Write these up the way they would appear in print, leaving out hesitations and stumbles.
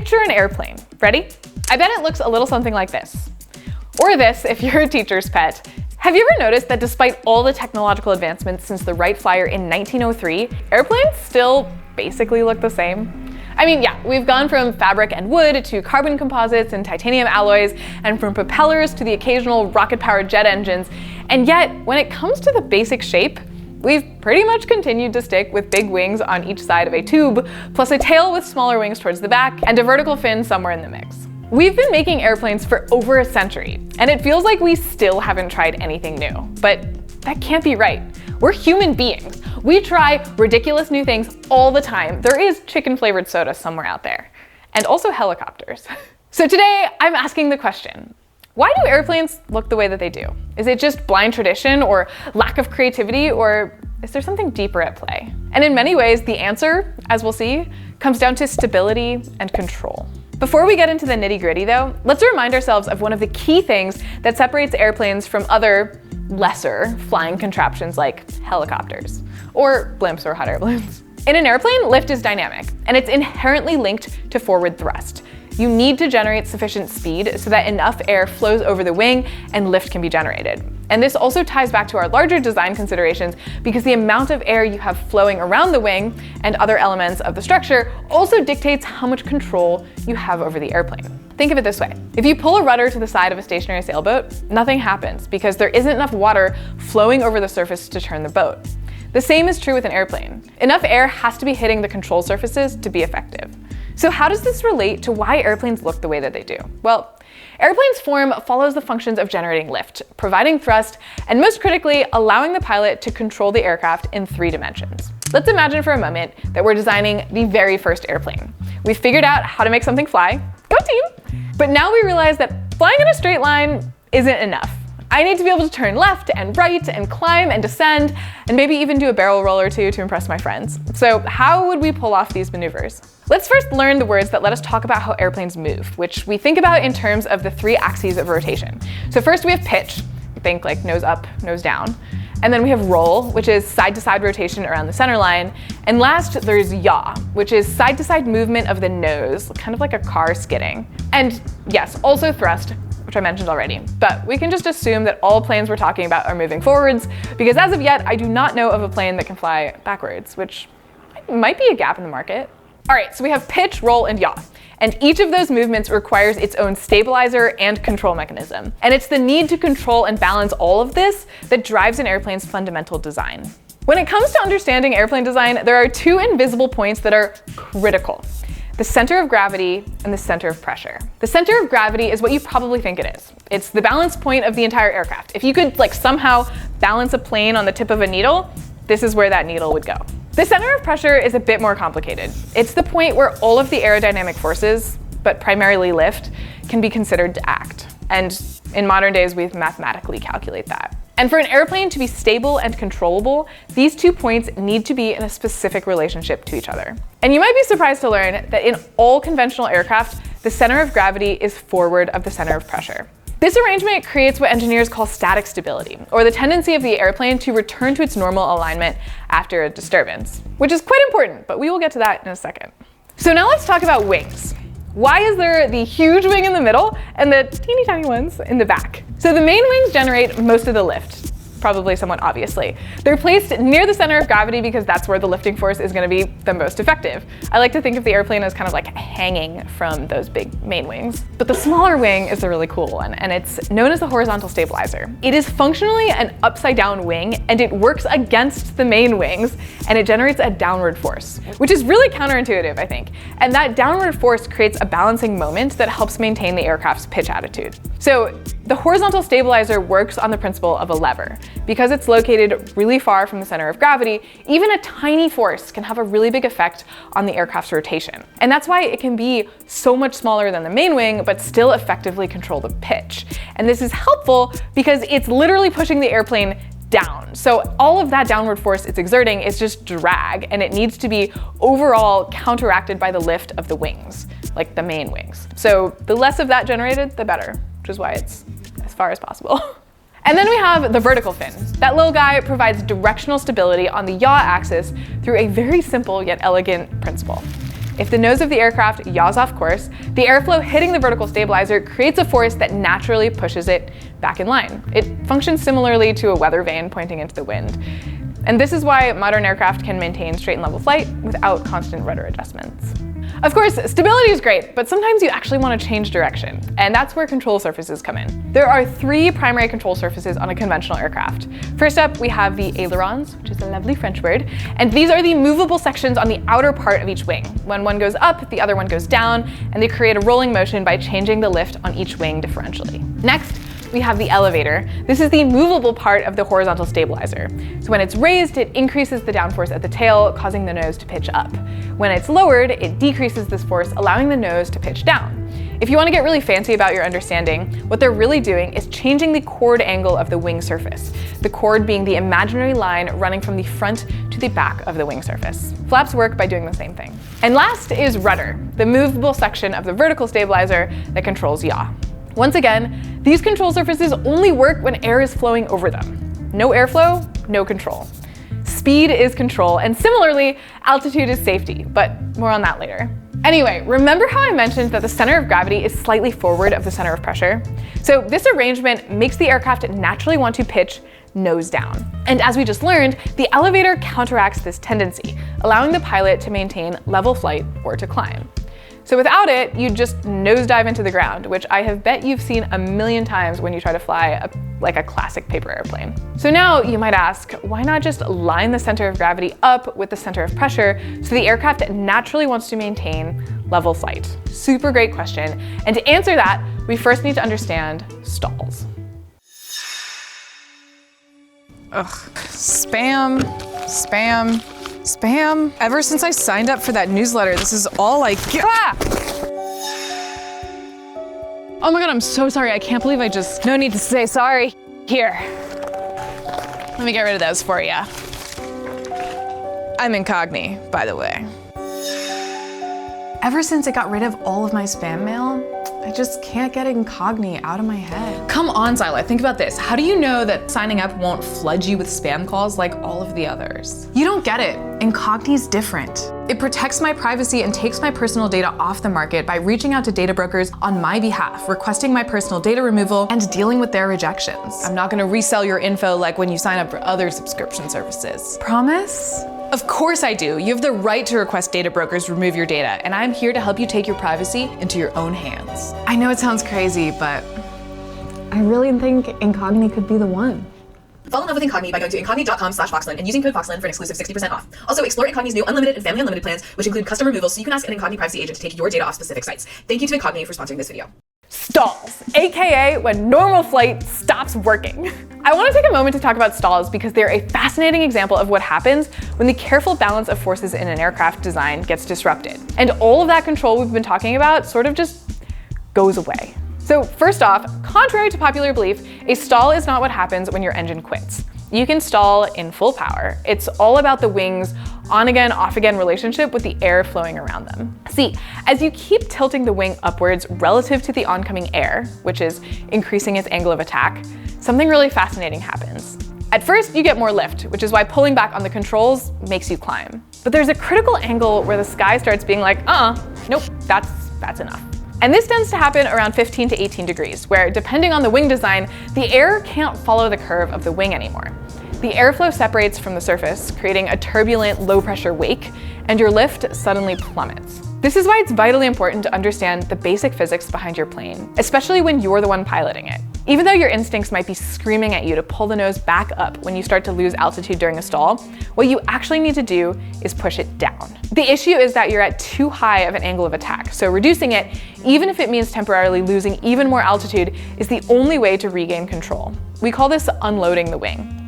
Picture an airplane. Ready? I bet it looks a little something like this. Or this, if you're a teacher's pet. Have you ever noticed that despite all the technological advancements since the Wright Flyer in 1903, airplanes still basically look the same? I mean, yeah, we've gone from fabric and wood to carbon composites and titanium alloys, and from propellers to the occasional rocket-powered jet engines, and yet, when it comes to the basic shape, we've pretty much continued to stick with big wings on each side of a tube, plus a tail with smaller wings towards the back, and a vertical fin somewhere in the mix. We've been making airplanes for over a century, and it feels like we still haven't tried anything new. But that can't be right. We're human beings. We try ridiculous new things all the time. There is chicken-flavored soda somewhere out there. And also helicopters. So today, I'm asking the question, why do airplanes look the way that they do? Is it just blind tradition or lack of creativity, or is there something deeper at play? And in many ways, the answer, as we'll see, comes down to stability and control. Before we get into the nitty-gritty though, let's remind ourselves of one of the key things that separates airplanes from other, lesser flying contraptions like helicopters, or blimps or hot air balloons. In an airplane, lift is dynamic, and it's inherently linked to forward thrust. You need to generate sufficient speed so that enough air flows over the wing and lift can be generated. And this also ties back to our larger design considerations because the amount of air you have flowing around the wing and other elements of the structure also dictates how much control you have over the airplane. Think of it this way. If you pull a rudder to the side of a stationary sailboat, nothing happens because there isn't enough water flowing over the surface to turn the boat. The same is true with an airplane. Enough air has to be hitting the control surfaces to be effective. So how does this relate to why airplanes look the way that they do? Well, airplanes' form follows the functions of generating lift, providing thrust, and most critically, allowing the pilot to control the aircraft in 3 dimensions. Let's imagine for a moment that we're designing the very first airplane. We've figured out how to make something fly. Go team! But now we realize that flying in a straight line isn't enough. I need to be able to turn left and right and climb and descend, and maybe even do a barrel roll or two to impress my friends. So how would we pull off these maneuvers? Let's first learn the words that let us talk about how airplanes move, which we think about in terms of the 3 axes of rotation. So first we have pitch, think like nose up, nose down. And then we have roll, which is side-to-side rotation around the center line. And last, there's yaw, which is side-to-side movement of the nose, kind of like a car skidding. And yes, also thrust, which I mentioned already. But we can just assume that all planes we're talking about are moving forwards, because as of yet, I do not know of a plane that can fly backwards, which might be a gap in the market. All right, so we have pitch, roll, and yaw. And each of those movements requires its own stabilizer and control mechanism. And it's the need to control and balance all of this that drives an airplane's fundamental design. When it comes to understanding airplane design, there are 2 invisible points that are critical: the center of gravity and the center of pressure. The center of gravity is what you probably think it is. It's the balance point of the entire aircraft. If you could somehow balance a plane on the tip of a needle, this is where that needle would go. The center of pressure is a bit more complicated. It's the point where all of the aerodynamic forces, but primarily lift, can be considered to act. And in modern days, we mathematically calculate that. And for an airplane to be stable and controllable, these 2 points need to be in a specific relationship to each other. And you might be surprised to learn that in all conventional aircraft, the center of gravity is forward of the center of pressure. This arrangement creates what engineers call static stability, or the tendency of the airplane to return to its normal alignment after a disturbance, which is quite important, but we will get to that in a second. So now let's talk about wings. Why is there the huge wing in the middle and the teeny tiny ones in the back? So the main wings generate most of the lift, probably somewhat obviously. They're placed near the center of gravity because that's where the lifting force is going to be the most effective. I like to think of the airplane as kind of like hanging from those big main wings. But the smaller wing is the really cool one, and it's known as the horizontal stabilizer. It is functionally an upside down wing, and it works against the main wings, and it generates a downward force, which is really counterintuitive, I think. And that downward force creates a balancing moment that helps maintain the aircraft's pitch attitude. So the horizontal stabilizer works on the principle of a lever. Because it's located really far from the center of gravity, even a tiny force can have a really big effect on the aircraft's rotation. And that's why it can be so much smaller than the main wing, but still effectively control the pitch. And this is helpful because it's literally pushing the airplane down. So all of that downward force it's exerting is just drag, and it needs to be overall counteracted by the lift of the wings, like the main wings. So the less of that generated, the better, which is why it's as far as possible. And then we have the vertical fin. That little guy provides directional stability on the yaw axis through a very simple yet elegant principle. If the nose of the aircraft yaws off course, the airflow hitting the vertical stabilizer creates a force that naturally pushes it back in line. It functions similarly to a weather vane pointing into the wind. And this is why modern aircraft can maintain straight and level flight without constant rudder adjustments. Of course, stability is great, but sometimes you actually want to change direction, and that's where control surfaces come in. There are 3 primary control surfaces on a conventional aircraft. First up, we have the ailerons, which is a lovely French word, and these are the movable sections on the outer part of each wing. When one goes up, the other one goes down, and they create a rolling motion by changing the lift on each wing differentially. Next, we have the elevator. This is the movable part of the horizontal stabilizer. So when it's raised, it increases the downforce at the tail, causing the nose to pitch up. When it's lowered, it decreases this force, allowing the nose to pitch down. If you want to get really fancy about your understanding, what they're really doing is changing the chord angle of the wing surface, the chord being the imaginary line running from the front to the back of the wing surface. Flaps work by doing the same thing. And last is rudder, the movable section of the vertical stabilizer that controls yaw. Once again, these control surfaces only work when air is flowing over them. No airflow, no control. Speed is control, and similarly, altitude is safety, but more on that later. Anyway, remember how I mentioned that the center of gravity is slightly forward of the center of pressure? So this arrangement makes the aircraft naturally want to pitch nose down. And as we just learned, the elevator counteracts this tendency, allowing the pilot to maintain level flight or to climb. So without it, you just nosedive into the ground, which I have bet you've seen a million times when you try to fly like a classic paper airplane. So now you might ask, why not just line the center of gravity up with the center of pressure so the aircraft naturally wants to maintain level flight? Super great question. And to answer that, we first need to understand stalls. Ugh, spam, spam. Spam. Ever since I signed up for that newsletter, this is all I get. Ah! Oh my god, I'm so sorry. I can't believe no need to say sorry. Here. Let me get rid of those for you. I'm incogni, by the way. Ever since it got rid of all of my spam mail, I just can't get incogni out of my head. Come on, Xyla, think about this. How do you know that signing up won't flood you with spam calls like all of the others? You don't get it. Incogni's different. It protects my privacy and takes my personal data off the market by reaching out to data brokers on my behalf, requesting my personal data removal, and dealing with their rejections. I'm not gonna resell your info like when you sign up for other subscription services. Promise? Of course I do. You have the right to request data brokers remove your data, and I'm here to help you take your privacy into your own hands. I know it sounds crazy, but I really think Incogni could be the one. Fall in love with Incogni by going to incogni.com/Foxlin and using code Foxlin for an exclusive 60% off. Also, explore Incogni's new unlimited and family unlimited plans, which include custom removal, so you can ask an Incogni privacy agent to take your data off specific sites. Thank you to Incogni for sponsoring this video. Stalls, aka when normal flight stops working. I want to take a moment to talk about stalls because they're a fascinating example of what happens when the careful balance of forces in an aircraft design gets disrupted. And all of that control we've been talking about sort of just goes away. So first off, contrary to popular belief, a stall is not what happens when your engine quits. You can stall in full power. It's all about the wings' on-again, off-again relationship with the air flowing around them. See, as you keep tilting the wing upwards relative to the oncoming air, which is increasing its angle of attack, something really fascinating happens. At first, you get more lift, which is why pulling back on the controls makes you climb. But there's a critical angle where the sky starts being like, nope, that's enough. And this tends to happen around 15 to 18 degrees, where depending on the wing design, the air can't follow the curve of the wing anymore. The airflow separates from the surface, creating a turbulent, low-pressure wake, and your lift suddenly plummets. This is why it's vitally important to understand the basic physics behind your plane, especially when you're the one piloting it. Even though your instincts might be screaming at you to pull the nose back up when you start to lose altitude during a stall, what you actually need to do is push it down. The issue is that you're at too high of an angle of attack, so reducing it, even if it means temporarily losing even more altitude, is the only way to regain control. We call this unloading the wing.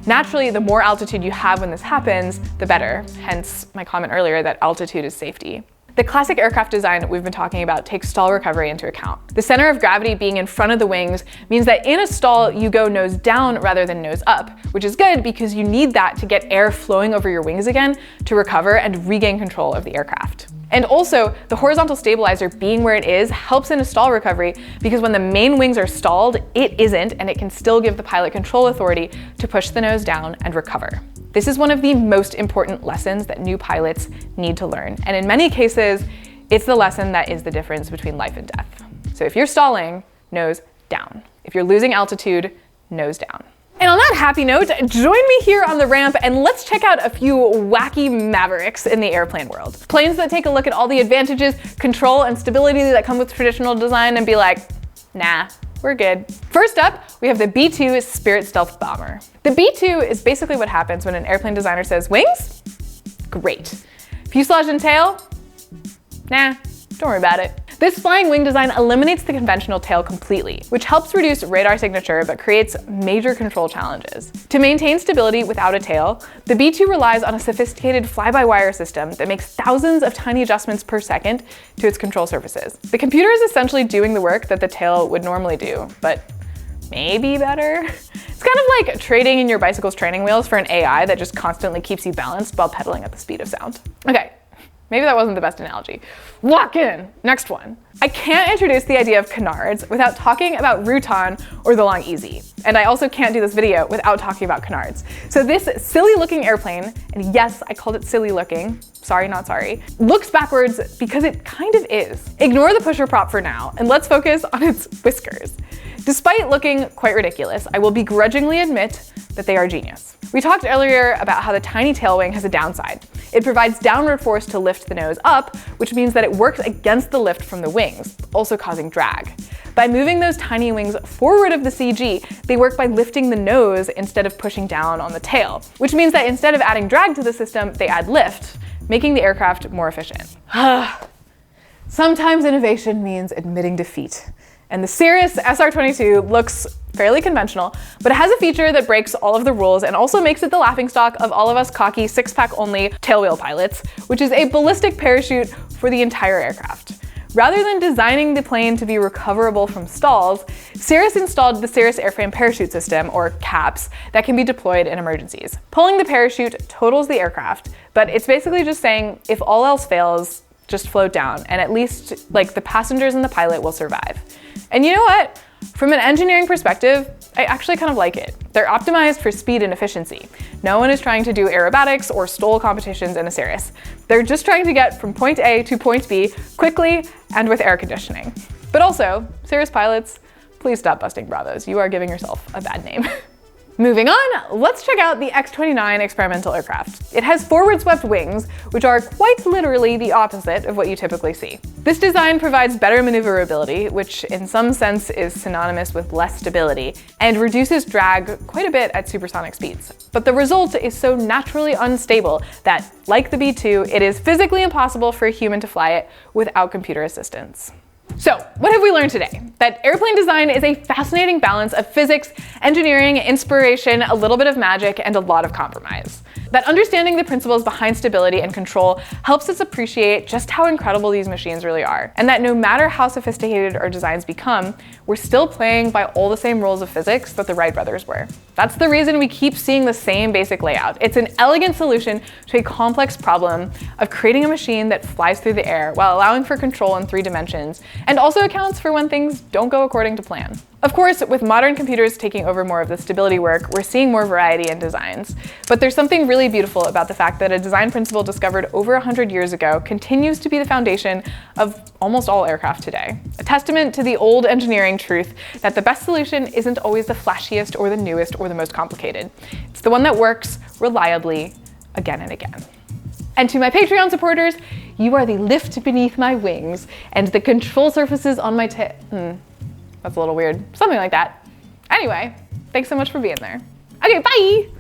Naturally, the more altitude you have when this happens, the better, hence my comment earlier that altitude is safety. The classic aircraft design we've been talking about takes stall recovery into account. The center of gravity being in front of the wings means that in a stall, you go nose down rather than nose up, which is good because you need that to get air flowing over your wings again to recover and regain control of the aircraft. And also, the horizontal stabilizer being where it is helps in a stall recovery because when the main wings are stalled, it isn't, and it can still give the pilot control authority to push the nose down and recover. This is one of the most important lessons that new pilots need to learn. And in many cases, it's the lesson that is the difference between life and death. So if you're stalling, nose down. If you're losing altitude, nose down. And on that happy note, join me here on the ramp and let's check out a few wacky mavericks in the airplane world. Planes that take a look at all the advantages, control, and stability that come with traditional design and be like, nah, we're good. First up, we have the B-2 Spirit Stealth Bomber. The B-2 is basically what happens when an airplane designer says, wings? Great. Fuselage and tail? Nah, don't worry about it. This flying wing design eliminates the conventional tail completely, which helps reduce radar signature but creates major control challenges. To maintain stability without a tail, the B-2 relies on a sophisticated fly-by-wire system that makes thousands of tiny adjustments per second to its control surfaces. The computer is essentially doing the work that the tail would normally do, but maybe better? It's kind of like trading in your bicycle's training wheels for an AI that just constantly keeps you balanced while pedaling at the speed of sound. Okay. Maybe that wasn't the best analogy. Lock in! Next one. I can't introduce the idea of canards without talking about Rutan or the Long Easy. And I also can't do this video without talking about canards. So this silly looking airplane, and yes, I called it silly looking, sorry not sorry, looks backwards because it kind of is. Ignore the pusher prop for now, and let's focus on its whiskers. Despite looking quite ridiculous, I will begrudgingly admit that they are genius. We talked earlier about how the tiny tail wing has a downside. It provides downward force to lift the nose up, which means that it works against the lift from the wings, also causing drag. By moving those tiny wings forward of the CG, they work by lifting the nose instead of pushing down on the tail, which means that instead of adding drag to the system, they add lift, making the aircraft more efficient. Sometimes innovation means admitting defeat. And the Cirrus SR-22 looks fairly conventional, but it has a feature that breaks all of the rules and also makes it the laughingstock of all of us cocky six-pack only tailwheel pilots, which is a ballistic parachute for the entire aircraft. Rather than designing the plane to be recoverable from stalls, Cirrus installed the Cirrus Airframe Parachute System, or CAPS, that can be deployed in emergencies. Pulling the parachute totals the aircraft, but it's basically just saying, if all else fails, just float down, and at least the passengers and the pilot will survive. And you know what? From an engineering perspective, I actually kind of like it. They're optimized for speed and efficiency. No one is trying to do aerobatics or STOL competitions in a Cirrus. They're just trying to get from point A to point B quickly and with air conditioning. But also, Cirrus pilots, please stop busting Bravos. You are giving yourself a bad name. Moving on, let's check out the X-29 experimental aircraft. It has forward swept wings, which are quite literally the opposite of what you typically see. This design provides better maneuverability, which in some sense is synonymous with less stability, and reduces drag quite a bit at supersonic speeds. But the result is so naturally unstable that, like the B-2, it is physically impossible for a human to fly it without computer assistance. So, what have we learned today? That airplane design is a fascinating balance of physics, engineering, inspiration, a little bit of magic, and a lot of compromise. That understanding the principles behind stability and control helps us appreciate just how incredible these machines really are. And that no matter how sophisticated our designs become, we're still playing by all the same rules of physics that the Wright brothers were. That's the reason we keep seeing the same basic layout. It's an elegant solution to a complex problem of creating a machine that flies through the air while allowing for control in 3 dimensions, and also accounts for when things don't go according to plan. Of course, with modern computers taking over more of the stability work, we're seeing more variety in designs. But there's something really beautiful about the fact that a design principle discovered over 100 years ago continues to be the foundation of almost all aircraft today. A testament to the old engineering truth that the best solution isn't always the flashiest or the newest or the most complicated. It's the one that works reliably again and again. And to my Patreon supporters, you are the lift beneath my wings and the control surfaces on my tail. That's a little weird. Something like that. Anyway, thanks so much for being there. Okay, bye!